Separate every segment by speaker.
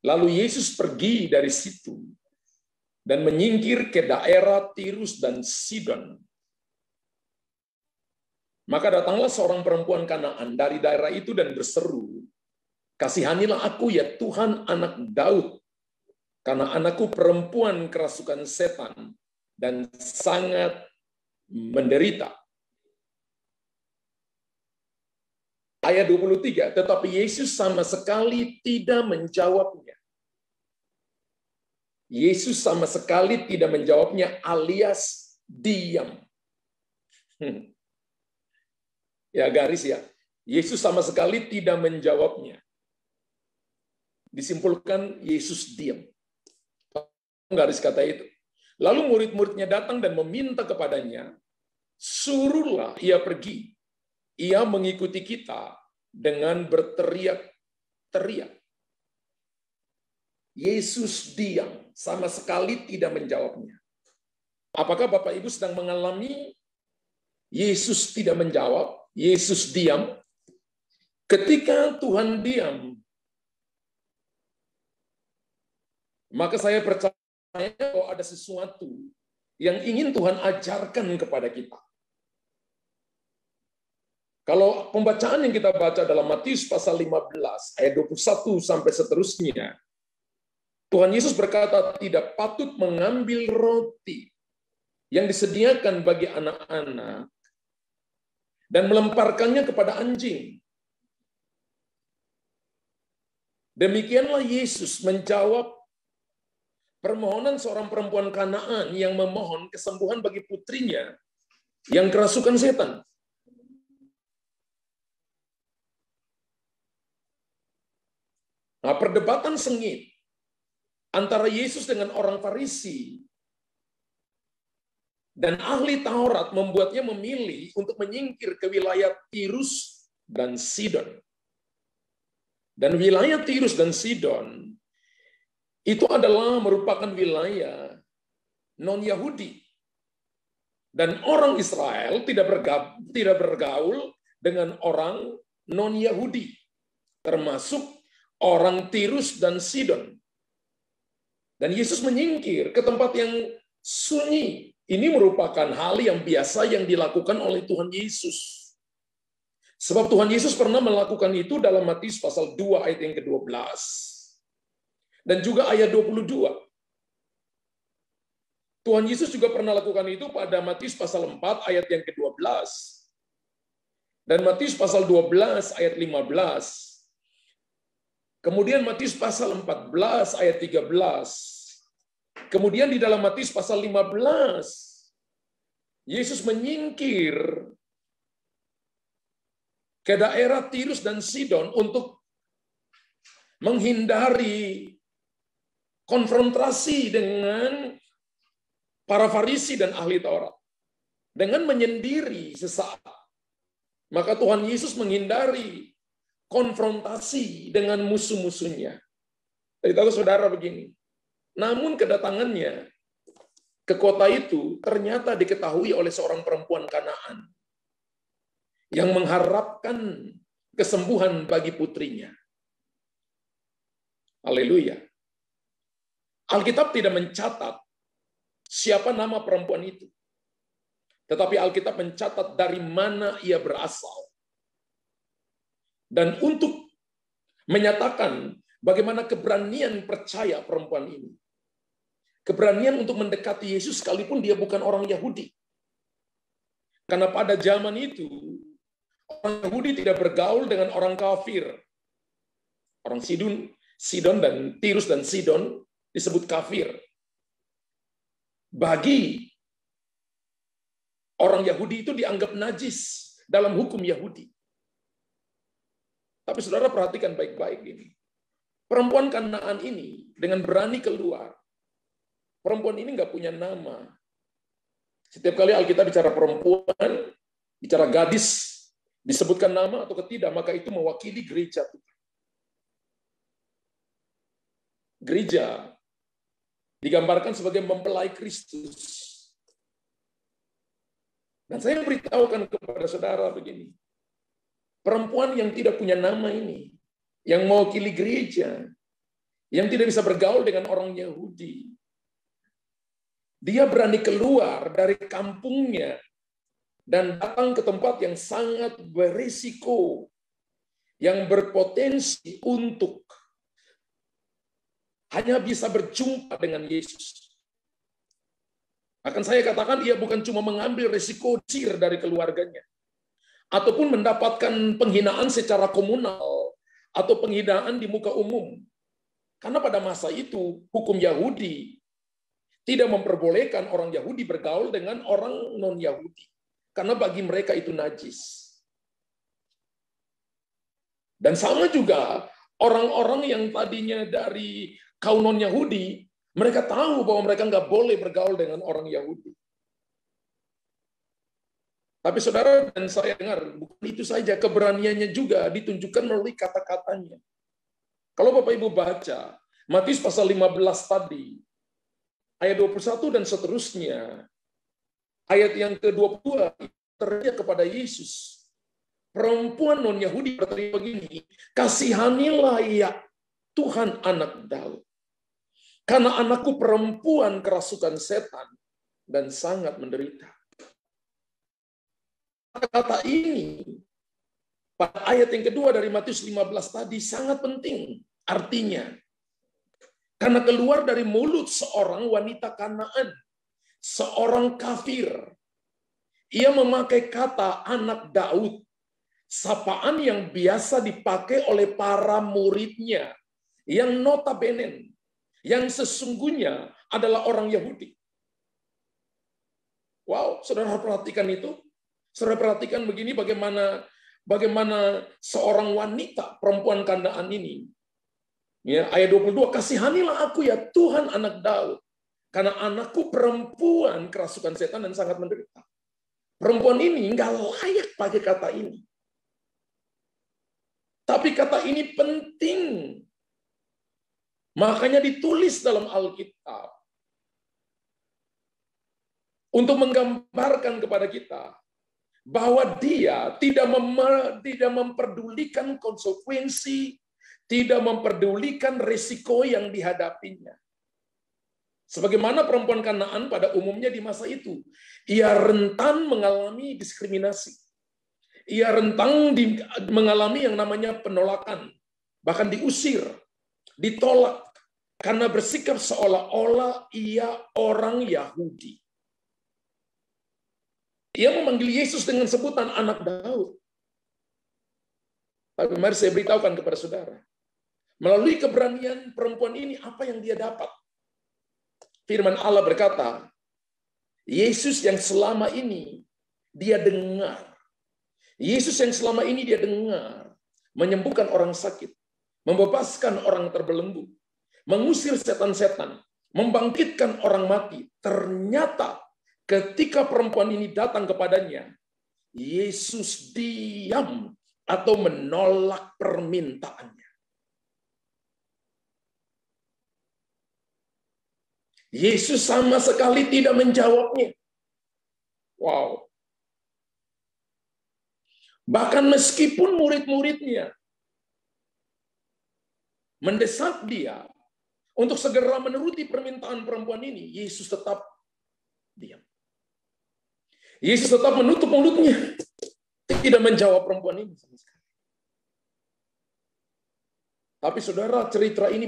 Speaker 1: Lalu Yesus pergi dari situ dan menyingkir ke daerah Tirus dan Sidon. Maka datanglah seorang perempuan Kanaan dari daerah itu dan berseru, "Kasihanilah aku ya Tuhan, anak Daud, karena anakku perempuan kerasukan setan dan sangat menderita." Ayat 23, tetapi Yesus sama sekali tidak menjawabnya. Yesus sama sekali tidak menjawabnya alias diam. Ya garis ya. Yesus sama sekali tidak menjawabnya. Disimpulkan Yesus diam. Garis kata itu. Lalu murid-muridnya datang dan meminta kepadanya, "Suruhlah ia pergi. Ia mengikuti kita," dengan berteriak-teriak. Yesus diam, sama sekali tidak menjawabnya. Apakah Bapak Ibu sedang mengalami Yesus tidak menjawab, Yesus diam? Ketika Tuhan diam, maka saya percaya bahwa ada sesuatu yang ingin Tuhan ajarkan kepada kita. Kalau pembacaan yang kita baca dalam Matius pasal 15 ayat 21 sampai seterusnya, Tuhan Yesus berkata tidak patut mengambil roti yang disediakan bagi anak-anak dan melemparkannya kepada anjing. Demikianlah Yesus menjawab permohonan seorang perempuan Kanaan yang memohon kesembuhan bagi putrinya yang kerasukan setan. Nah, perdebatan sengit antara Yesus dengan orang Farisi dan ahli Taurat membuatnya memilih untuk menyingkir ke wilayah Tirus dan Sidon. Dan wilayah Tirus dan Sidon itu adalah merupakan wilayah non-Yahudi. Dan orang Israel tidak bergaul dengan orang non-Yahudi, termasuk orang Tirus dan Sidon. Dan Yesus menyingkir ke tempat yang sunyi. Ini merupakan hal yang biasa yang dilakukan oleh Tuhan Yesus. Sebab Tuhan Yesus pernah melakukan itu dalam Matius pasal 2 ayat yang ke-12. Dan juga ayat 22. Tuhan Yesus juga pernah lakukan itu pada Matius pasal 4 ayat yang ke-12. Dan Matius pasal 12 ayat 15. Kemudian Matius pasal 14 ayat 13. Kemudian di dalam Matius pasal 15, Yesus menyingkir ke daerah Tirus dan Sidon untuk menghindari konfrontasi dengan para Farisi dan ahli Taurat. Dengan menyendiri sesaat. Maka Tuhan Yesus menghindari konfrontasi dengan musuh-musuhnya. Beritahu saudara begini, namun kedatangannya ke kota itu ternyata diketahui oleh seorang perempuan Kanaan yang mengharapkan kesembuhan bagi putrinya. Haleluya. Alkitab tidak mencatat siapa nama perempuan itu. Tetapi Alkitab mencatat dari mana ia berasal. Dan untuk menyatakan bagaimana keberanian percaya perempuan ini. Keberanian untuk mendekati Yesus sekalipun dia bukan orang Yahudi. Karena pada zaman itu, orang Yahudi tidak bergaul dengan orang kafir. Orang Sidon dan Tirus dan Sidon disebut kafir. Bagi orang Yahudi itu dianggap najis dalam hukum Yahudi. Tapi saudara perhatikan baik-baik ini. Perempuan Kanaan ini dengan berani keluar. Perempuan ini nggak punya nama. Setiap kali Alkitab bicara perempuan, bicara gadis, disebutkan nama atau tidak, maka itu mewakili gereja. Gereja digambarkan sebagai mempelai Kristus. Dan saya beritahukan kepada saudara begini, perempuan yang tidak punya nama ini, yang mewakili gereja, yang tidak bisa bergaul dengan orang Yahudi. Dia berani keluar dari kampungnya dan datang ke tempat yang sangat berisiko, yang berpotensi untuk hanya bisa berjumpa dengan Yesus. Akan saya katakan, ia bukan cuma mengambil risiko usir dari keluarganya, ataupun mendapatkan penghinaan secara komunal, atau penghinaan di muka umum. Karena pada masa itu, hukum Yahudi tidak memperbolehkan orang Yahudi bergaul dengan orang non-Yahudi. Karena bagi mereka itu najis. Dan sama juga, orang-orang yang tadinya dari kaum non-Yahudi, mereka tahu bahwa mereka nggak boleh bergaul dengan orang Yahudi. Tapi saudara dan saya dengar, bukan itu saja, keberaniannya juga ditunjukkan melalui kata-katanya. Kalau Bapak Ibu baca, Matius pasal 15 tadi, ayat 21 dan seterusnya, ayat yang ke-22, teriak kepada Yesus. Perempuan non-Yahudi berteriak begini, kasihanilah ya Tuhan anak Daud. Karena anakku perempuan kerasukan setan dan sangat menderita. Kata-kata ini pada ayat yang kedua dari Matius 15 tadi sangat penting. Artinya, karena keluar dari mulut seorang wanita Kanaan, seorang kafir, ia memakai kata anak Daud, sapaan yang biasa dipakai oleh para muridnya, yang notabene, yang sesungguhnya adalah orang Yahudi. Wow, saudara perhatikan itu. Saudara perhatikan begini bagaimana seorang wanita perempuan Kanaan ini. Ya, ayat 22, kasihanilah aku ya Tuhan anak Daud, karena anakku perempuan kerasukan setan dan sangat menderita. Perempuan ini nggak layak pakai kata ini. Tapi kata ini penting. Makanya ditulis dalam Alkitab. Untuk menggambarkan kepada kita bahwa dia tidak memperdulikan konsekuensi, tidak memperdulikan risiko yang dihadapinya. Sebagaimana perempuan Kanaan pada umumnya di masa itu, ia rentan mengalami diskriminasi. Ia rentan mengalami yang namanya penolakan, bahkan diusir, ditolak, karena bersikap seolah-olah ia orang Yahudi. Ia memanggil Yesus dengan sebutan anak Daud. Tapi mari saya beritahukan kepada saudara, melalui keberanian perempuan ini, apa yang dia dapat? Firman Allah berkata, Yesus yang selama ini dia dengar, Yesus yang selama ini dia dengar, menyembuhkan orang sakit, membebaskan orang terbelenggu, mengusir setan-setan, membangkitkan orang mati. Ternyata ketika perempuan ini datang kepadanya, Yesus diam atau menolak permintaannya. Yesus sama sekali tidak menjawabnya. Wow. Bahkan meskipun murid-muridnya mendesak dia untuk segera menuruti permintaan perempuan ini, Yesus tetap diam. Yesus tetap menutup mulutnya, tidak menjawab perempuan ini sama sekali. Tapi saudara, cerita ini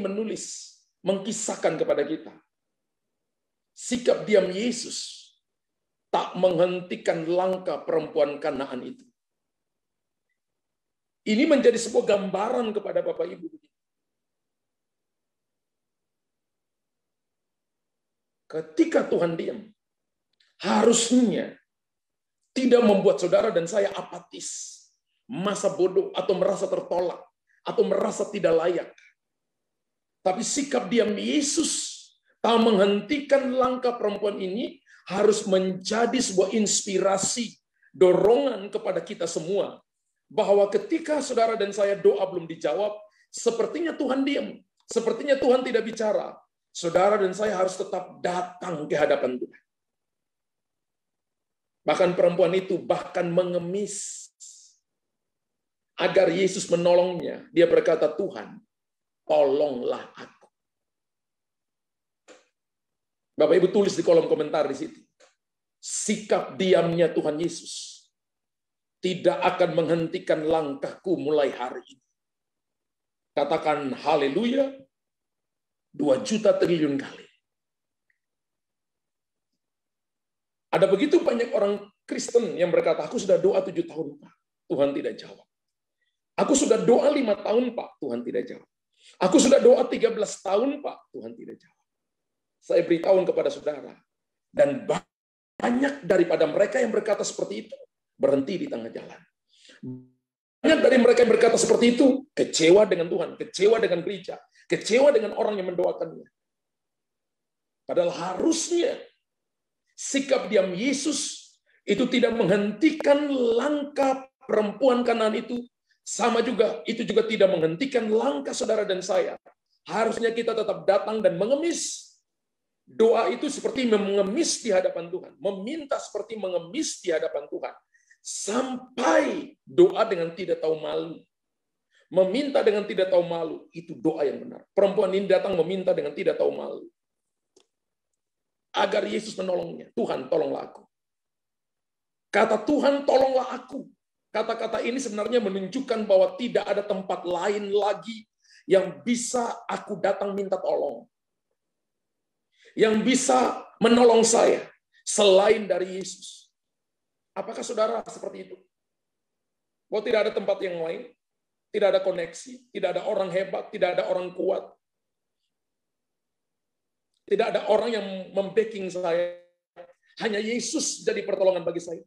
Speaker 1: mengkisahkan kepada kita, sikap diam Yesus tak menghentikan langkah perempuan Kanaan itu. Ini menjadi sebuah gambaran kepada Bapak Ibu. Ketika Tuhan diam, harusnya tidak membuat saudara dan saya apatis, merasa bodoh, atau merasa tertolak, atau merasa tidak layak. Tapi sikap diam Yesus tak menghentikan langkah perempuan ini harus menjadi sebuah inspirasi, dorongan kepada kita semua. Bahwa ketika saudara dan saya doa belum dijawab, sepertinya Tuhan diam, sepertinya Tuhan tidak bicara. Saudara dan saya harus tetap datang ke hadapan Tuhan. Bahkan perempuan itu bahkan mengemis agar Yesus menolongnya. Dia berkata, Tuhan, tolonglah aku. Bapak Ibu tulis di kolom komentar di situ. Sikap diamnya Tuhan Yesus tidak akan menghentikan langkahku mulai hari ini. Katakan haleluya 2 juta triliun kali. Ada begitu banyak orang Kristen yang berkata, aku sudah doa 7 tahun, Pak. Tuhan tidak jawab. Aku sudah doa 5 tahun, Pak. Tuhan tidak jawab. Aku sudah doa 13 tahun, Pak. Tuhan tidak jawab. Saya beritahu kepada saudara. Dan banyak daripada mereka yang berkata seperti itu, berhenti di tengah jalan. Banyak dari mereka yang berkata seperti itu, kecewa dengan Tuhan, kecewa dengan gereja, kecewa dengan orang yang mendoakannya. Padahal harusnya sikap diam Yesus itu tidak menghentikan langkah perempuan Kanaan itu. Sama juga, itu juga tidak menghentikan langkah saudara dan saya. Harusnya kita tetap datang dan mengemis. Doa itu seperti mengemis di hadapan Tuhan. Meminta seperti mengemis di hadapan Tuhan. Sampai doa dengan tidak tahu malu. Meminta dengan tidak tahu malu. Itu doa yang benar. Perempuan ini datang meminta dengan tidak tahu malu. Agar Yesus menolongnya. Tuhan, tolonglah aku. Kata Tuhan, tolonglah aku. Kata-kata ini sebenarnya menunjukkan bahwa tidak ada tempat lain lagi yang bisa aku datang minta tolong. Yang bisa menolong saya selain dari Yesus. Apakah saudara seperti itu? Bahwa tidak ada tempat yang lain, tidak ada koneksi, tidak ada orang hebat, tidak ada orang kuat. Tidak ada orang yang membacking saya. Hanya Yesus jadi pertolongan bagi saya.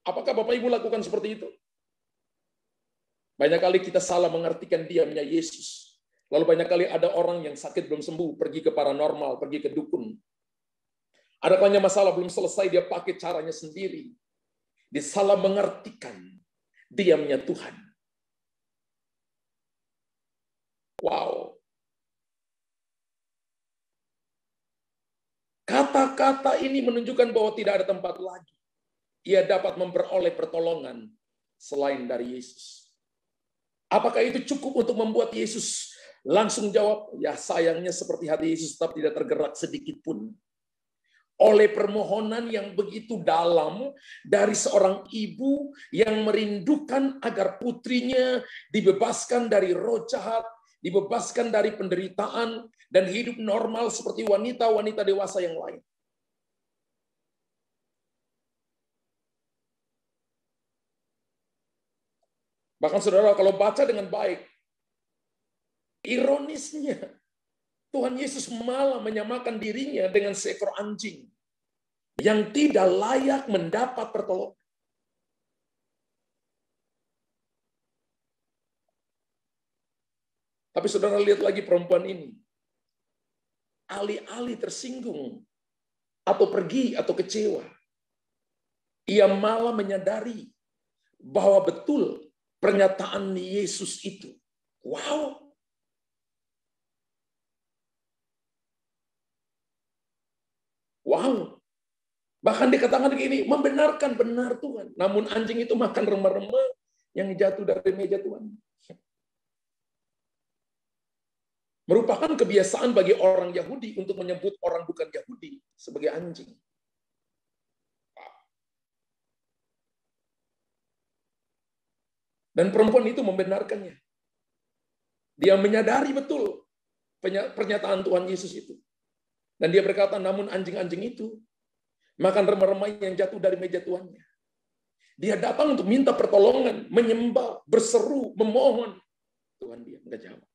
Speaker 1: Apakah Bapak Ibu lakukan seperti itu? Banyak kali kita salah mengartikan diamnya Yesus. Lalu banyak kali ada orang yang sakit belum sembuh, pergi ke paranormal, pergi ke dukun. Ada banyak masalah belum selesai, dia pakai caranya sendiri. Dia salah mengartikan diamnya Tuhan. Wow. Kata-kata ini menunjukkan bahwa tidak ada tempat lagi ia dapat memperoleh pertolongan selain dari Yesus. Apakah itu cukup untuk membuat Yesus langsung jawab? Ya, sayangnya seperti hati Yesus tetap tidak tergerak sedikit pun. Oleh permohonan yang begitu dalam dari seorang ibu yang merindukan agar putrinya dibebaskan dari roh jahat, dibebaskan dari penderitaan, dan hidup normal seperti wanita-wanita dewasa yang lain. Bahkan saudara kalau baca dengan baik, ironisnya Tuhan Yesus malah menyamakan dirinya dengan seekor anjing yang tidak layak mendapat pertolongan. Tapi saudara lihat lagi perempuan ini. Alih-alih tersinggung atau pergi atau kecewa, ia malah menyadari bahwa betul pernyataan Yesus itu. Wow. Wow. Bahkan dikatakan begini, membenarkan benar Tuhan. Namun anjing itu makan remah-remah yang jatuh dari meja Tuhan. Merupakan kebiasaan bagi orang Yahudi untuk menyebut orang bukan Yahudi sebagai anjing. Dan perempuan itu membenarkannya. Dia menyadari betul pernyataan Tuhan Yesus itu. Dan dia berkata, namun anjing-anjing itu makan remah-remah yang jatuh dari meja tuannya. Dia datang untuk minta pertolongan, menyembah, berseru, memohon. Tuhan dia enggak jawab.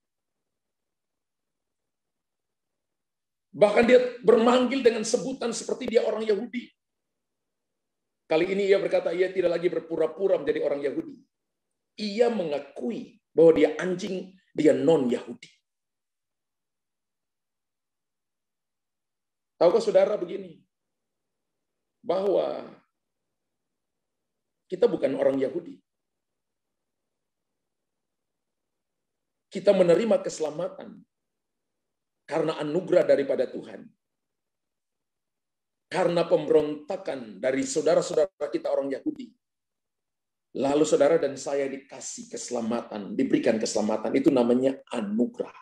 Speaker 1: Bahkan dia bermanggil dengan sebutan seperti dia orang Yahudi. Kali ini ia berkata, ia tidak lagi berpura-pura menjadi orang Yahudi. Ia mengakui bahwa dia anjing, dia non-Yahudi. Tahukah saudara begini? Bahwa kita bukan orang Yahudi. Kita menerima keselamatan karena anugerah daripada Tuhan. Karena pemberontakan dari saudara-saudara kita orang Yahudi. Lalu saudara dan saya dikasih keselamatan, diberikan keselamatan. Itu namanya anugerah.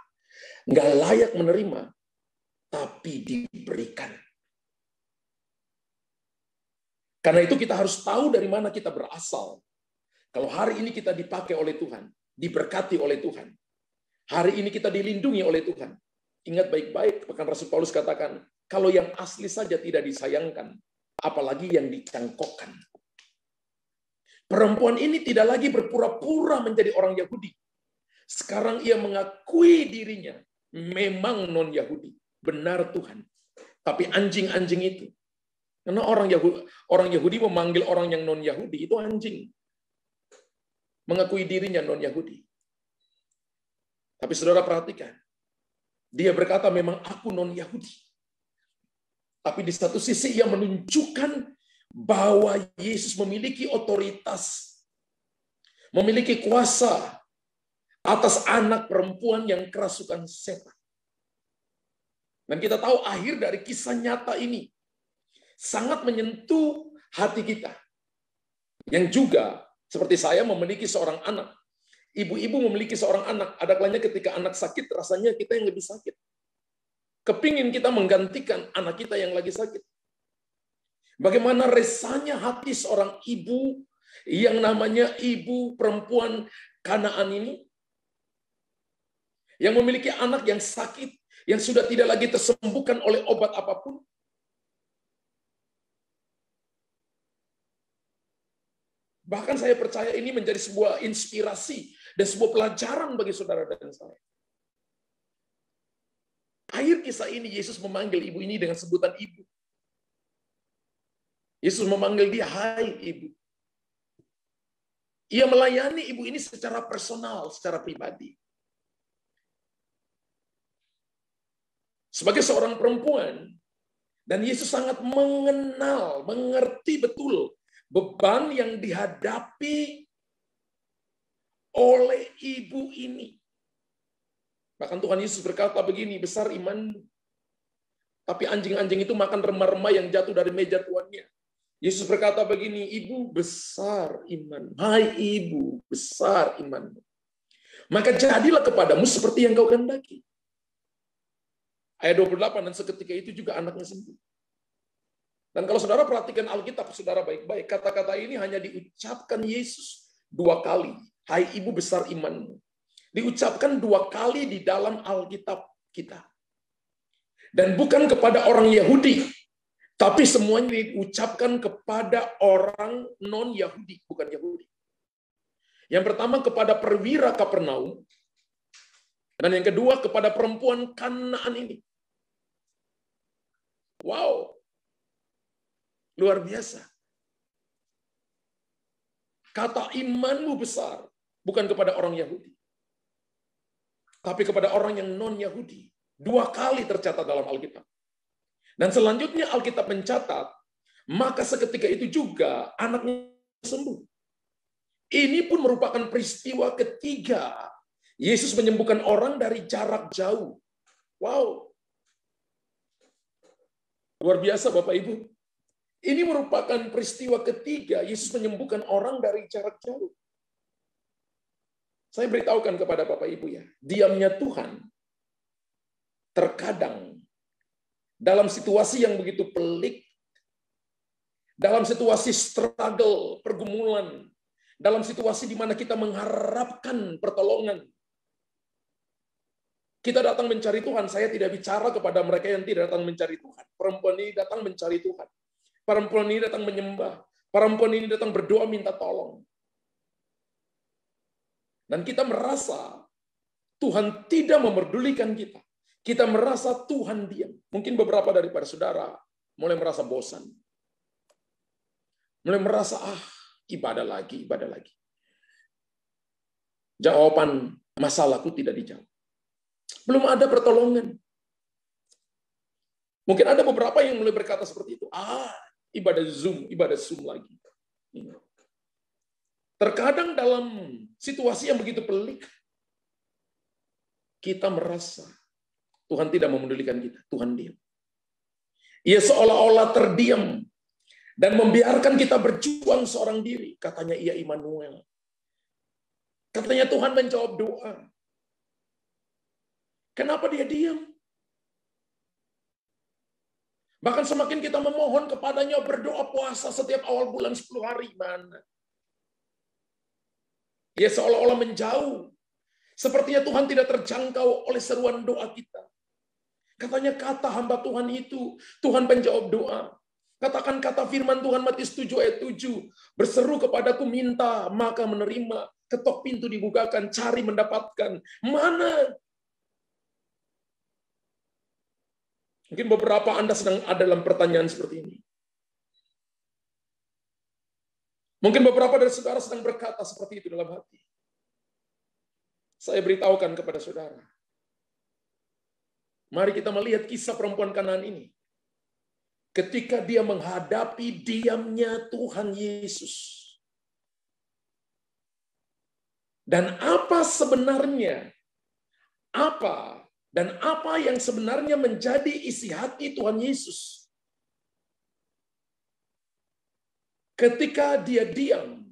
Speaker 1: nggak layak menerima, tapi diberikan. Karena itu kita harus tahu dari mana kita berasal. Kalau hari ini kita dipakai oleh Tuhan, diberkati oleh Tuhan, hari ini kita dilindungi oleh Tuhan. Ingat baik-baik, bahkan Rasul Paulus katakan, kalau yang asli saja tidak disayangkan, apalagi yang dicangkokkan. Perempuan ini tidak lagi berpura-pura menjadi orang Yahudi. Sekarang ia mengakui dirinya memang non-Yahudi. Benar Tuhan. Tapi anjing-anjing itu. Karena orang Yahudi memanggil orang yang non-Yahudi, itu anjing. Mengakui dirinya non-Yahudi. Tapi saudara perhatikan, dia berkata memang aku non-Yahudi. Tapi di satu sisi ia menunjukkan bahwa Yesus memiliki otoritas, memiliki kuasa atas anak perempuan yang kerasukan setan. Dan kita tahu akhir dari kisah nyata ini sangat menyentuh hati kita. Yang juga seperti saya memiliki seorang anak. Ibu-ibu memiliki seorang anak. Ada kalanya ketika anak sakit, rasanya kita yang lebih sakit. Kepingin kita menggantikan anak kita yang lagi sakit. Bagaimana resahnya hati seorang ibu yang namanya ibu perempuan Kanaan ini, yang memiliki anak yang sakit, yang sudah tidak lagi tersembuhkan oleh obat apapun. Bahkan saya percaya ini menjadi sebuah inspirasi dan sebuah pelajaran bagi saudara dan saya. Akhir kisah ini, Yesus memanggil ibu ini dengan sebutan ibu. Yesus memanggil dia, hai ibu. Ia melayani ibu ini secara personal, secara pribadi. Sebagai seorang perempuan, dan Yesus sangat mengenal, mengerti betul beban yang dihadapi oleh ibu ini. Bahkan Tuhan Yesus berkata begini, besar imanmu. Tapi anjing-anjing itu makan remah-remah yang jatuh dari meja tuannya. Yesus berkata begini, ibu besar iman. Hai ibu, besar imanmu. Maka jadilah kepadamu seperti yang kau kehendaki. Ayat 28, dan seketika itu juga anaknya sembuh. Dan kalau saudara perhatikan Alkitab, saudara baik-baik, kata-kata ini hanya diucapkan Yesus 2 kali. Hai ibu besar imanmu. Diucapkan 2 kali di dalam Alkitab kita. Dan bukan kepada orang Yahudi, tapi semuanya diucapkan kepada orang non-Yahudi, bukan Yahudi. Yang pertama kepada perwira Kapernaum, dan yang kedua kepada perempuan Kanaan ini. Wow. Luar biasa. Kata imanmu besar, bukan kepada orang Yahudi, tapi kepada orang yang non-Yahudi. 2 kali tercatat dalam Alkitab. Dan selanjutnya Alkitab mencatat, maka seketika itu juga anaknya sembuh. Ini pun merupakan peristiwa ketiga Yesus menyembuhkan orang dari jarak jauh. Wow. Luar biasa Bapak Ibu. Ini merupakan peristiwa ketiga Yesus menyembuhkan orang dari jarak jauh. Saya beritahukan kepada Bapak Ibu ya, diamnya Tuhan terkadang dalam situasi yang begitu pelik, dalam situasi struggle, pergumulan, dalam situasi di mana kita mengharapkan pertolongan. Kita datang mencari Tuhan. Saya tidak bicara kepada mereka yang tidak datang mencari Tuhan. Perempuan ini datang mencari Tuhan. Perempuan ini datang menyembah. Perempuan ini datang berdoa minta tolong. Dan kita merasa Tuhan tidak memerdulikan kita. Kita merasa Tuhan diam. Mungkin beberapa daripada saudara mulai merasa bosan. Mulai merasa, ibadah lagi, ibadah lagi. Jawaban masalahku tidak dijawab. Belum ada pertolongan. Mungkin ada beberapa yang mulai berkata seperti itu. Ibadah Zoom lagi. Terkadang dalam situasi yang begitu pelik, kita merasa Tuhan tidak memedulikan kita. Tuhan diam. Ia seolah-olah terdiam dan membiarkan kita berjuang seorang diri. Katanya ia Immanuel. Katanya Tuhan menjawab doa. Kenapa dia diam? Bahkan semakin kita memohon kepadanya, berdoa puasa setiap awal bulan 10 hari, mana? Ya seolah-olah menjauh. Sepertinya Tuhan tidak terjangkau oleh seruan doa kita. Katanya kata hamba Tuhan itu, Tuhan penjawab doa. Katakan kata firman Tuhan Matius 7 ayat 7. Berseru kepadaku minta, maka menerima. Ketok pintu dibukakan, cari mendapatkan. Mana? Mungkin beberapa Anda sedang ada dalam pertanyaan seperti ini. Mungkin beberapa dari saudara sedang berkata seperti itu dalam hati. Saya beritahukan kepada saudara. Mari kita melihat kisah perempuan Kanaan ini. Ketika dia menghadapi diamnya Tuhan Yesus. Dan apa sebenarnya? Apa yang sebenarnya menjadi isi hati Tuhan Yesus? Ketika dia diam,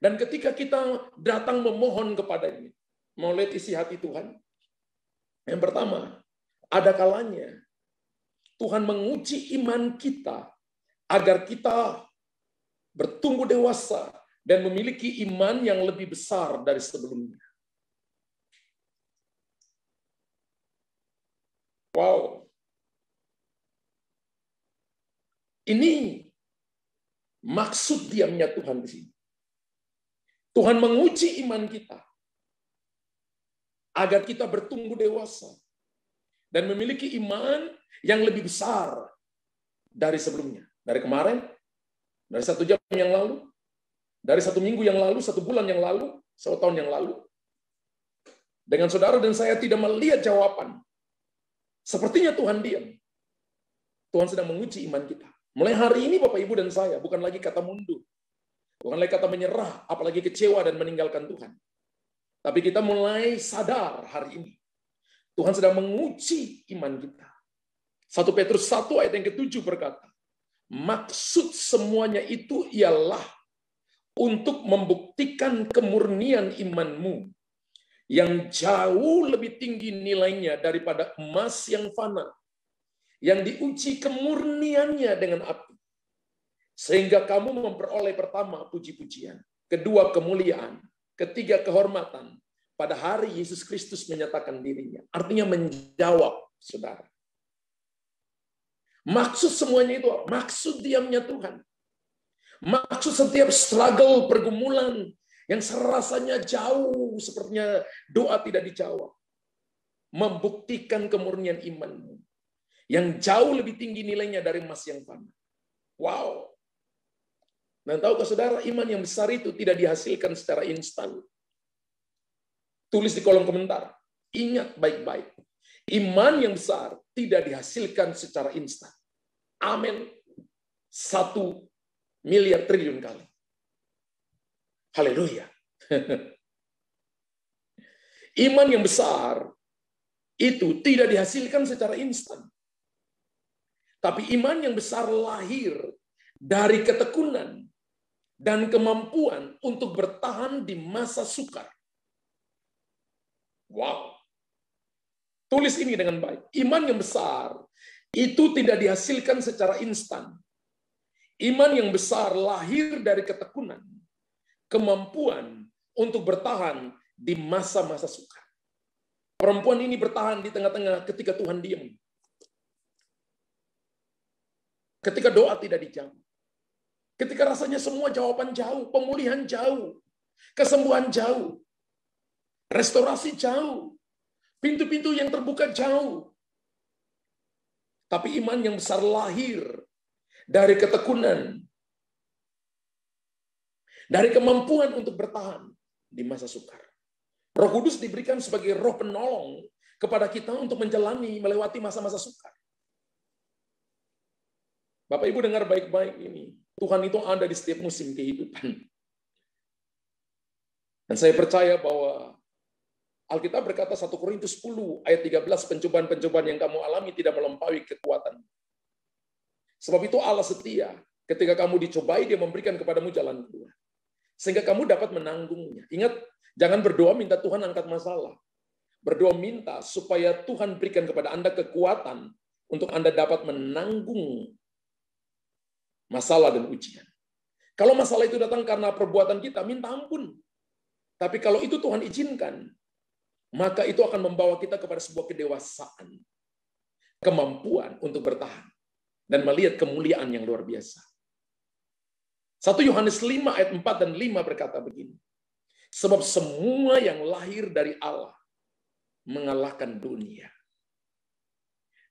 Speaker 1: dan ketika kita datang memohon kepadanya, mau lihat isi hati Tuhan? Yang pertama, ada kalanya Tuhan menguji iman kita agar kita bertumbuh dewasa dan memiliki iman yang lebih besar dari sebelumnya. Wow. Ini maksud diamnya Tuhan di sini. Tuhan menguji iman kita agar kita bertumbuh dewasa dan memiliki iman yang lebih besar dari sebelumnya. Dari kemarin, dari 1 jam yang lalu, dari 1 minggu yang lalu, 1 bulan yang lalu, 1 tahun yang lalu. Dengan saudara dan saya tidak melihat jawaban. Sepertinya Tuhan diam. Tuhan sedang menguji iman kita. Mulai hari ini Bapak Ibu dan saya, bukan lagi kata mundur. Bukan lagi kata menyerah, apalagi kecewa dan meninggalkan Tuhan. Tapi kita mulai sadar hari ini. Tuhan sedang menguji iman kita. 1 Petrus 1 ayat yang ke-7 berkata, maksud semuanya itu ialah untuk membuktikan kemurnian imanmu yang jauh lebih tinggi nilainya daripada emas yang fana, yang diuji kemurniannya dengan api. Sehingga kamu memperoleh pertama puji-pujian, kedua kemuliaan, ketiga kehormatan pada hari Yesus Kristus menyatakan dirinya. Artinya menjawab, saudara. Maksud semuanya itu, maksud diamnya Tuhan. Maksud setiap struggle, pergumulan yang serasanya jauh, sepertinya doa tidak dijawab. Membuktikan kemurnian imanmu yang jauh lebih tinggi nilainya dari emas yang fana. Wow. Dan tahukah saudara, iman yang besar itu tidak dihasilkan secara instan. Tulis di kolom komentar. Ingat baik-baik. Iman yang besar tidak dihasilkan secara instan. Amin. 1 miliar triliun kali. Haleluya. Iman yang besar itu tidak dihasilkan secara instan. Tapi iman yang besar lahir dari ketekunan dan kemampuan untuk bertahan di masa sukar. Wow. Tulis ini dengan baik. Iman yang besar itu tidak dihasilkan secara instan. Iman yang besar lahir dari ketekunan, kemampuan untuk bertahan di masa-masa sukar. Perempuan ini bertahan di tengah-tengah ketika Tuhan diam. Ketika doa tidak dijawab. Ketika rasanya semua jawaban jauh, pemulihan jauh, kesembuhan jauh, restorasi jauh, pintu-pintu yang terbuka jauh. Tapi iman yang besar lahir dari ketekunan, dari kemampuan untuk bertahan di masa sukar. Roh Kudus diberikan sebagai roh penolong kepada kita untuk melewati masa-masa sukar. Bapak Ibu dengar baik-baik ini. Tuhan itu ada di setiap musim kehidupan. Dan saya percaya bahwa Alkitab berkata 1 Korintus 10 ayat 13, pencobaan-pencobaan yang kamu alami tidak melampaui kekuatan. Sebab itu Allah setia. Ketika kamu dicobai, Dia memberikan kepadamu jalan keluar. Sehingga kamu dapat menanggungnya. Ingat, jangan berdoa minta Tuhan angkat masalah. berdoa minta supaya Tuhan berikan kepada Anda kekuatan untuk Anda dapat menanggung masalah dan ujian. Kalau masalah itu datang karena perbuatan kita, minta ampun. Tapi kalau itu Tuhan izinkan, maka itu akan membawa kita kepada sebuah kedewasaan, kemampuan untuk bertahan, dan melihat kemuliaan yang luar biasa. 1 Yohanes 5 ayat 4 dan 5 berkata begini, sebab semua yang lahir dari Allah mengalahkan dunia.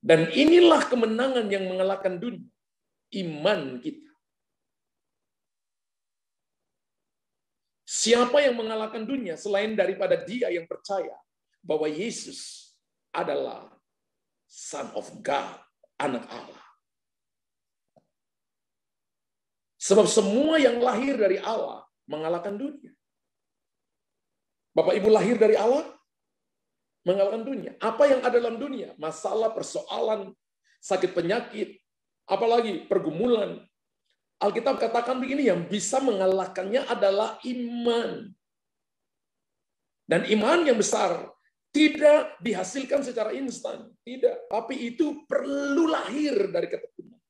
Speaker 1: Dan inilah kemenangan yang mengalahkan dunia, iman kita. Siapa yang mengalahkan dunia selain daripada dia yang percaya bahwa Yesus adalah Son of God, anak Allah. Sebab semua yang lahir dari Allah mengalahkan dunia. Bapak Ibu lahir dari Allah, mengalahkan dunia. Apa yang ada dalam dunia? Masalah, persoalan, sakit penyakit, apalagi pergumulan. Alkitab katakan begini, yang bisa mengalahkannya adalah iman. Dan iman yang besar tidak dihasilkan secara instan. Tidak. Tapi itu perlu lahir dari ketekunan.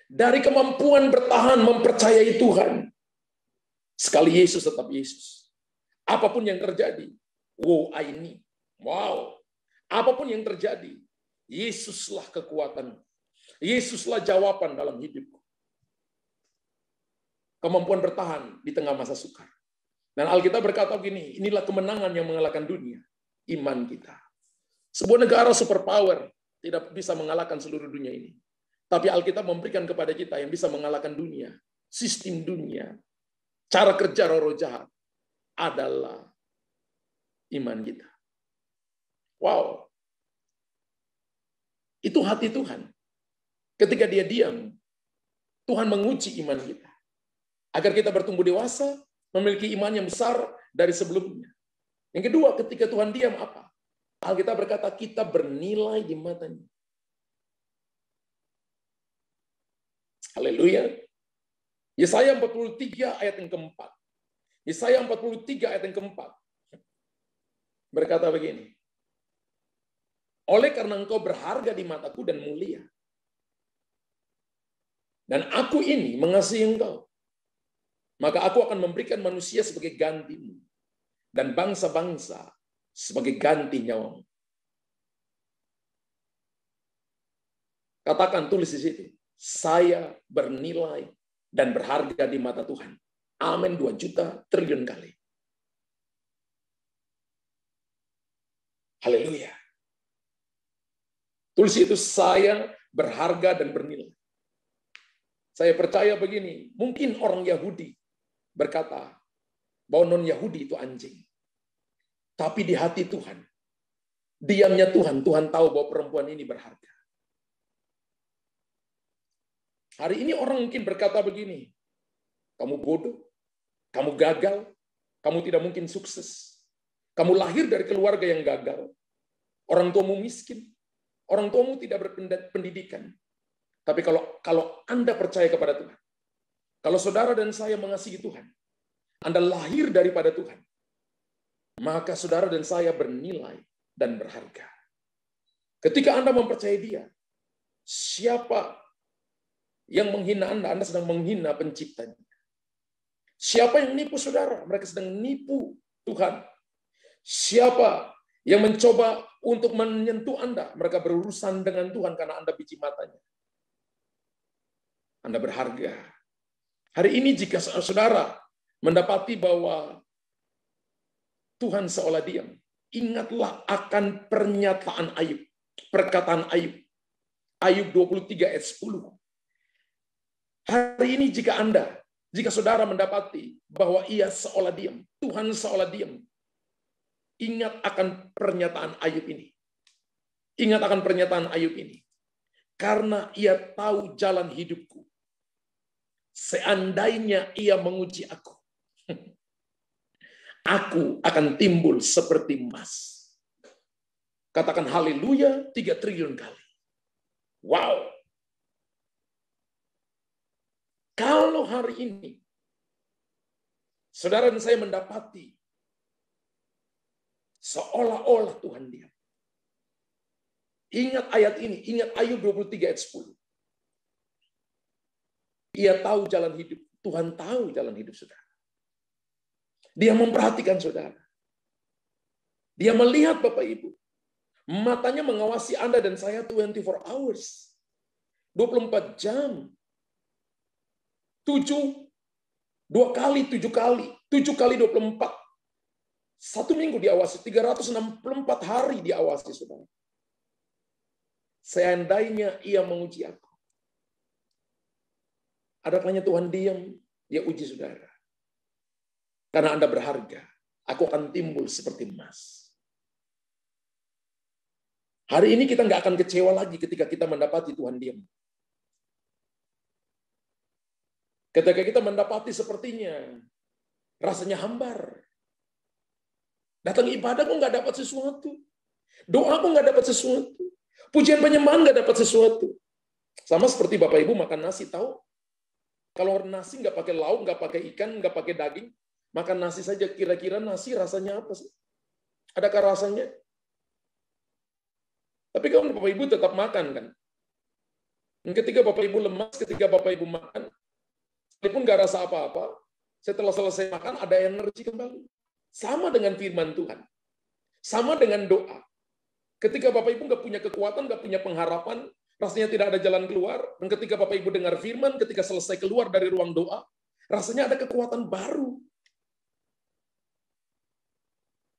Speaker 1: Dari kemampuan bertahan mempercayai Tuhan. Sekali Yesus tetap Yesus. Apapun yang terjadi. Wow. Apapun yang terjadi. Yesuslah kekuatan. Yesuslah jawaban dalam hidupku. Kemampuan bertahan di tengah masa sukar. Dan Alkitab berkata begini, inilah kemenangan yang mengalahkan dunia, iman kita. Sebuah negara superpower tidak bisa mengalahkan seluruh dunia ini. Tapi Alkitab memberikan kepada kita yang bisa mengalahkan dunia, sistem dunia, cara kerja roh jahat adalah iman kita. Wow. Itu hati Tuhan. Ketika dia diam, Tuhan menguji iman kita. Agar kita bertumbuh dewasa, memiliki iman yang besar dari sebelumnya. Yang kedua, ketika Tuhan diam apa? Alkitab berkata kita bernilai di matanya. Haleluya. Yesaya 43 ayat yang keempat. Yesaya 43 ayat yang keempat. Berkata begini. Oleh karena engkau berharga di mataku dan mulia. Dan aku ini mengasihi engkau. Maka aku akan memberikan manusia sebagai gantimu. Dan bangsa-bangsa sebagai ganti nyawamu. Katakan, tulis di situ. Saya bernilai dan berharga di mata Tuhan. Amin 2 juta triliun kali. Haleluya. Tulis itu, saya berharga dan bernilai. Saya percaya begini, mungkin orang Yahudi berkata bahwa non-Yahudi itu anjing. Tapi di hati Tuhan, diamnya Tuhan, Tuhan tahu bahwa perempuan ini berharga. Hari ini orang mungkin berkata begini, kamu bodoh, kamu gagal, kamu tidak mungkin sukses. Kamu lahir dari keluarga yang gagal, orang tuamu miskin, orang tuamu tidak berpendidikan. Tapi kalau Anda percaya kepada Tuhan, kalau saudara dan saya mengasihi Tuhan, Anda lahir daripada Tuhan, maka saudara dan saya bernilai dan berharga. Ketika Anda mempercayai Dia, siapa yang menghina Anda sedang menghina penciptanya. Siapa yang menipu saudara? Mereka sedang menipu Tuhan. Siapa yang mencoba untuk menyentuh Anda? Mereka berurusan dengan Tuhan karena Anda biji matanya. Anda berharga. Hari ini jika saudara mendapati bahwa Tuhan seolah diam, ingatlah akan pernyataan Ayub, perkataan Ayub. Ayub 23 ayat 10. Hari ini jika saudara mendapati bahwa ia seolah diam, Tuhan seolah diam, ingat akan pernyataan Ayub ini. Ingat akan pernyataan Ayub ini. Karena ia tahu jalan hidupku. Seandainya ia menguji aku, aku akan timbul seperti emas. Katakan haleluya 3 triliun kali. Wow. Kalau hari ini saudara dan saya mendapati Seolah-olah Tuhan diam. Ingat ayat ini, ingat Ayub 23 ayat 10. Ia tahu jalan hidup, Tuhan tahu jalan hidup saudara. Dia memperhatikan saudara. Dia melihat Bapak Ibu. Matanya mengawasi Anda dan saya 24 hours. 24 jam. 2 kali 7 kali. 7 kali 24. 1 minggu diawasi. 364 hari diawasi saudara. Seandainya ia menguji aku. Ada kalanya Tuhan diam, dia uji saudara. Karena Anda berharga, aku akan timbul seperti emas. Hari ini kita nggak akan kecewa lagi ketika kita mendapati Tuhan diam. Ketika kita mendapati sepertinya, rasanya hambar. Datang ibadah kok nggak dapat sesuatu. Doa kok nggak dapat sesuatu. Pujian penyembahan nggak dapat sesuatu. Sama seperti Bapak Ibu makan nasi, tahu? Kalau nasi nggak pakai lauk, nggak pakai ikan, nggak pakai daging, makan nasi saja, kira-kira nasi rasanya apa sih? Adakah rasanya? Tapi kalau Bapak Ibu tetap makan kan? Dan ketika Bapak Ibu lemas, ketika Bapak Ibu makan, sekalipun nggak rasa apa-apa, setelah selesai makan ada energi kembali. Sama dengan firman Tuhan. Sama dengan doa. Ketika Bapak Ibu nggak punya kekuatan, nggak punya pengharapan, rasanya tidak ada jalan keluar, dan ketika Bapak Ibu dengar firman, ketika selesai keluar dari ruang doa, rasanya ada kekuatan baru.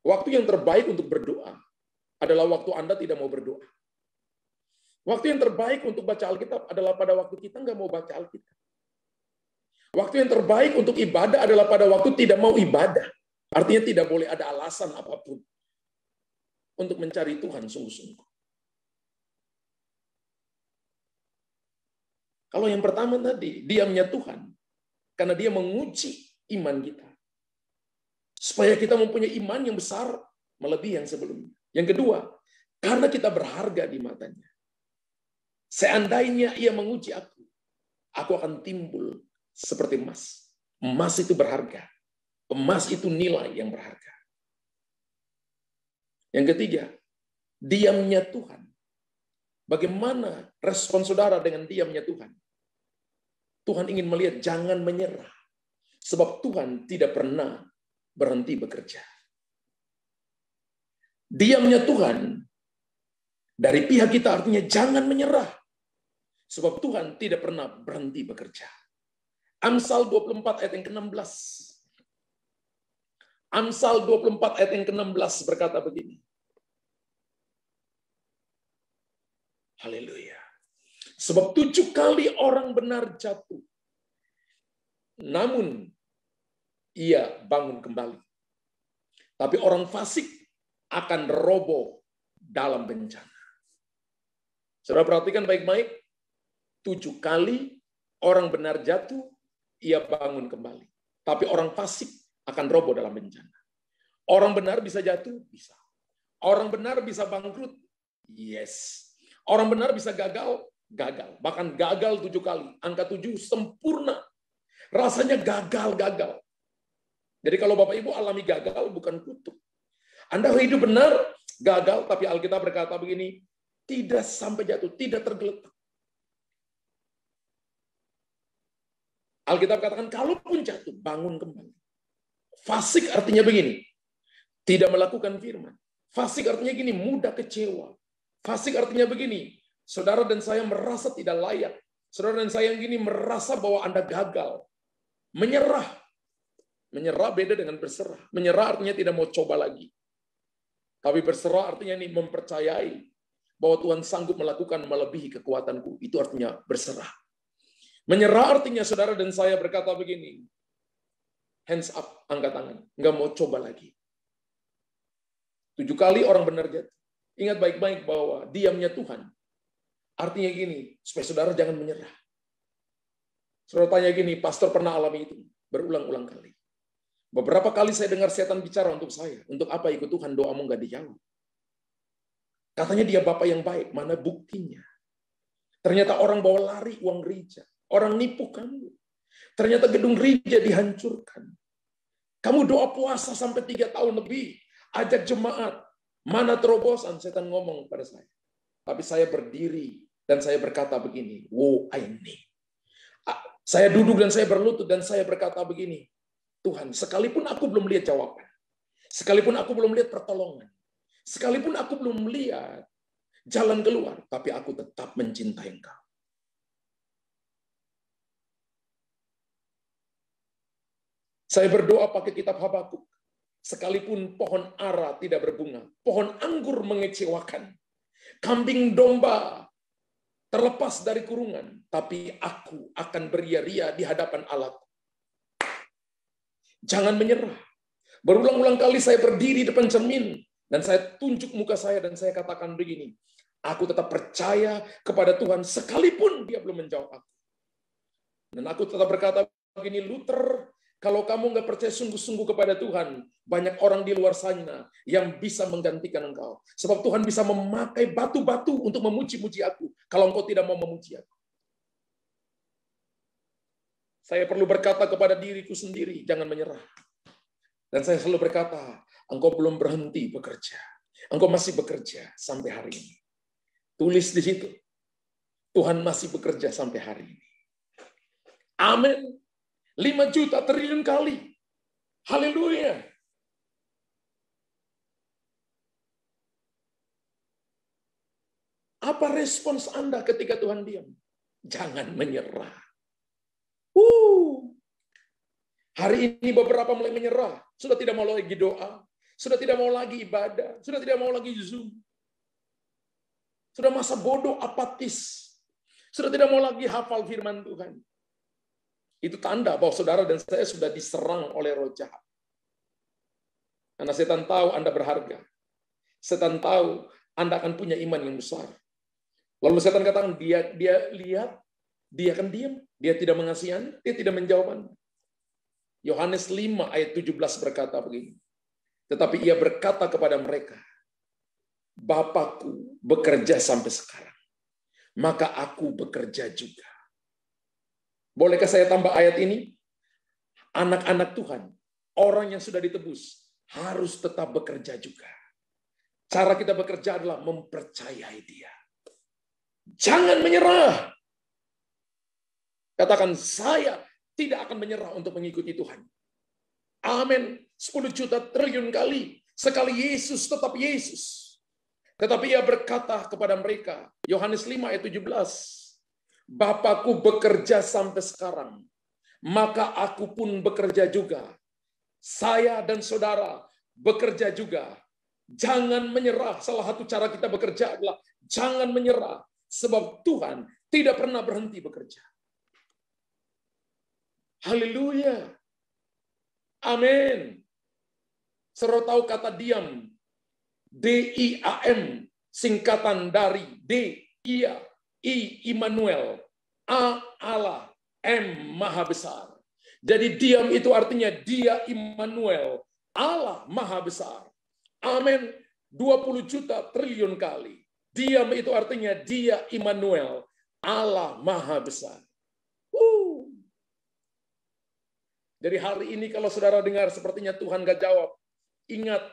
Speaker 1: Waktu yang terbaik untuk berdoa adalah waktu Anda tidak mau berdoa. Waktu yang terbaik untuk baca Alkitab adalah pada waktu kita nggak mau baca Alkitab. Waktu yang terbaik untuk ibadah adalah pada waktu tidak mau ibadah. Artinya tidak boleh ada alasan apapun untuk mencari Tuhan sungguh-sungguh. Kalau yang pertama tadi, diamnya Tuhan, karena dia menguji iman kita. Supaya kita mempunyai iman yang besar, melebihi yang sebelumnya. Yang kedua, karena kita berharga di matanya. Seandainya ia menguji aku akan timbul seperti emas. Emas itu berharga. Emas itu nilai yang berharga. Yang ketiga, diamnya Tuhan. Bagaimana respon saudara dengan diamnya Tuhan? Tuhan ingin melihat, jangan menyerah. Sebab Tuhan tidak pernah berhenti bekerja. Diamnya Tuhan dari pihak kita artinya jangan menyerah. Sebab Tuhan tidak pernah berhenti bekerja. Amsal 24 ayat yang ke-16. Amsal 24 ayat yang ke-16 berkata begini. Haleluya. Sebab 7 kali orang benar jatuh, namun ia bangun kembali. Tapi orang fasik akan roboh dalam bencana. Saudara perhatikan baik-baik. 7 kali orang benar jatuh, ia bangun kembali. Tapi orang fasik akan roboh dalam bencana. Orang benar bisa jatuh? Bisa. Orang benar bisa bangkrut? Yes. Orang benar bisa gagal? Gagal. Bahkan gagal 7 kali. Angka 7 sempurna. Rasanya gagal. Jadi kalau Bapak Ibu alami gagal, bukan kutuk. Anda hidup benar, gagal, tapi Alkitab berkata begini, tidak sampai jatuh, tidak tergeletak. Alkitab katakan, kalaupun jatuh, bangun kembali. Fasik artinya begini, tidak melakukan firman. Fasik artinya gini, mudah kecewa. Fasik artinya begini, saudara dan saya merasa tidak layak. Saudara dan saya yang gini merasa bahwa Anda gagal. Menyerah. Menyerah beda dengan berserah. Menyerah artinya tidak mau coba lagi. Tapi berserah artinya ini mempercayai bahwa Tuhan sanggup melakukan melebihi kekuatanku. Itu artinya berserah. Menyerah artinya saudara dan saya berkata begini, hands up, angkat tangan, nggak mau coba lagi. 7 kali orang benar jatuh. Ingat baik-baik bahwa diamnya Tuhan. Artinya gini, supaya saudara jangan menyerah. Saudara tanya gini, pastor pernah alami itu? Berulang-ulang kali. Beberapa kali saya dengar setan bicara untuk saya. Untuk apa ikut Tuhan, doamu nggak dijawab. Katanya dia Bapak yang baik, mana buktinya? Ternyata orang bawa lari uang gereja. Orang nipu kamu. Ternyata gedung gereja dihancurkan. Kamu doa puasa sampai 3 tahun lebih. ajak jemaat. Mana terobosan? Setan ngomong pada saya. Tapi saya berdiri dan saya berkata begini, wow, ini. Saya duduk dan saya berlutut dan saya berkata begini, Tuhan, sekalipun aku belum lihat jawaban, sekalipun aku belum lihat pertolongan, sekalipun aku belum melihat jalan keluar, tapi aku tetap mencintai Engkau. Saya berdoa pakai kitab Habakuk. Sekalipun pohon ara tidak berbunga, pohon anggur mengecewakan, kambing domba terlepas dari kurungan, tapi aku akan beria-ria di hadapan Allah. Jangan menyerah. Berulang-ulang kali saya berdiri di depan cermin, dan saya tunjuk muka saya dan saya katakan begini, aku tetap percaya kepada Tuhan sekalipun dia belum menjawab aku. Dan aku tetap berkata begini, Luther, kalau kamu nggak percaya sungguh-sungguh kepada Tuhan, banyak orang di luar sana yang bisa menggantikan engkau. Sebab Tuhan bisa memakai batu-batu untuk memuji-muji aku, kalau engkau tidak mau memuji aku. Saya perlu berkata kepada diriku sendiri, jangan menyerah. Dan saya selalu berkata, engkau belum berhenti bekerja. Engkau masih bekerja sampai hari ini. Tulis di situ, Tuhan masih bekerja sampai hari ini. Amin. 5 juta triliun kali. Haleluya. Apa respons Anda ketika Tuhan diam? Jangan menyerah. Hari ini beberapa mulai menyerah. Sudah tidak mau lagi doa. Sudah tidak mau lagi ibadah. Sudah tidak mau lagi Zoom. Sudah masa bodoh apatis. Sudah tidak mau lagi hafal firman Tuhan. Itu tanda bahwa saudara dan saya sudah diserang oleh roh jahat. Karena setan tahu Anda berharga. Setan tahu Anda akan punya iman yang besar. Lalu setan katakan, dia lihat, dia akan diam. Dia tidak mengasihi Anda, dia tidak menjawab Anda. Yohanes 5 ayat 17 berkata begini. Tetapi ia berkata kepada mereka, Bapakku bekerja sampai sekarang, maka aku bekerja juga. Bolehkah saya tambah ayat ini? Anak-anak Tuhan, orang yang sudah ditebus, harus tetap bekerja juga. Cara kita bekerja adalah mempercayai Dia. Jangan menyerah. Katakan, saya tidak akan menyerah untuk mengikuti Tuhan. Amin. 10 juta triliun kali. Sekali Yesus tetap Yesus. Tetapi ia berkata kepada mereka, Yohanes 5 ayat 17, Bapakku bekerja sampai sekarang, maka aku pun bekerja juga. Saya dan saudara bekerja juga. Jangan menyerah. Salah satu cara kita bekerja adalah jangan menyerah. Sebab Tuhan tidak pernah berhenti bekerja. Haleluya. Amin. Saudara tahu kata diam. D-I-A-M. Singkatan dari D, Ia, I, Immanuel, A, Allah, M, Maha Besar. Jadi diam itu artinya Dia Immanuel, Allah Maha Besar. Amin. 20 juta triliun kali. Diam itu artinya Dia Immanuel, Allah Maha Besar. Jadi hari ini kalau saudara dengar sepertinya Tuhan gak jawab, ingat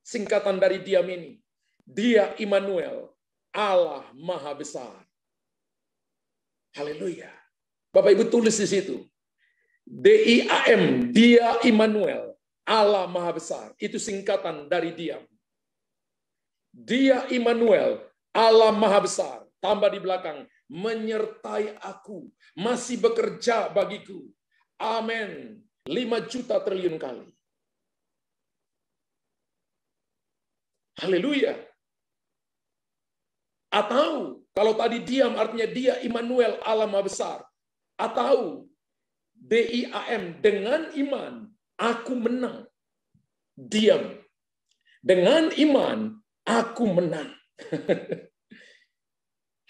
Speaker 1: singkatan dari diam ini. Dia Immanuel, Allah Maha Besar. Haleluya. Bapak Ibu tulis di situ. D-I-A-M, Dia Immanuel, Allah Maha Besar. Itu singkatan dari diam. Dia Immanuel, Allah Maha Besar. Tambah di belakang, menyertai aku, masih bekerja bagiku. Amin. 5 juta triliun kali. Haleluya. Atau kalau tadi diam artinya Dia Immanuel, Allah Maha Besar. Atau D-I-A-M, dengan iman aku menang. Diam. Dengan iman aku menang.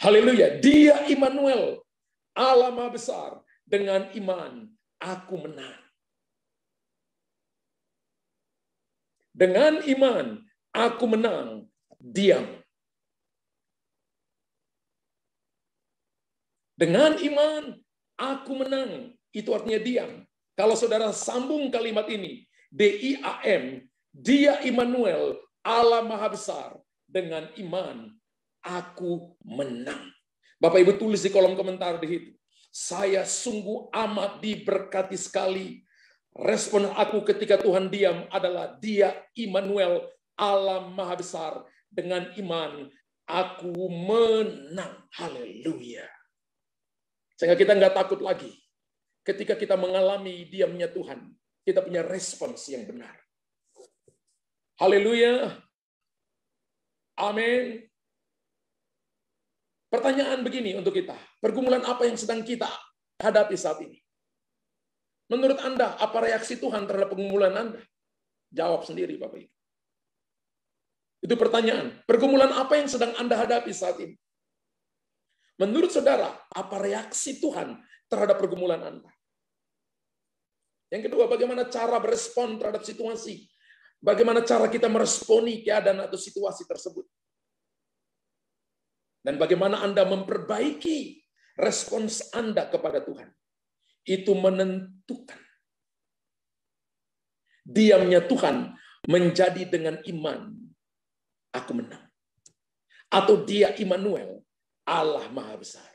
Speaker 1: Haleluya. Dia Immanuel, Allah Maha Besar. Dengan iman aku menang. Dengan iman aku menang. Diam. Dengan iman aku menang. Itu artinya diam. Kalau saudara sambung kalimat ini, D-I-A-M, Dia Immanuel, Allah Maha Besar. Dengan iman, aku menang. Bapak Ibu tulis di kolom komentar di situ. Saya sungguh amat diberkati sekali. Respon aku ketika Tuhan diam adalah Dia Immanuel, Allah Maha Besar. Dengan iman, aku menang. Haleluya. Sehingga kita nggak takut lagi. Ketika kita mengalami diamnya Tuhan, kita punya respons yang benar. Haleluya. Amin. Pertanyaan begini untuk kita. Pergumulan apa yang sedang kita hadapi saat ini? Menurut Anda, apa reaksi Tuhan terhadap pergumulan Anda? Jawab sendiri, Bapak Ibu. Itu pertanyaan. Pergumulan apa yang sedang Anda hadapi saat ini? Menurut saudara, apa reaksi Tuhan terhadap pergumulan Anda? Yang kedua, bagaimana cara berespon terhadap situasi? Bagaimana cara kita meresponi keadaan atau situasi tersebut? Dan bagaimana Anda memperbaiki respons Anda kepada Tuhan? Itu menentukan. Diamnya Tuhan menjadi dengan iman, aku menang. Atau Dia Immanuel, Allah Maha Besar.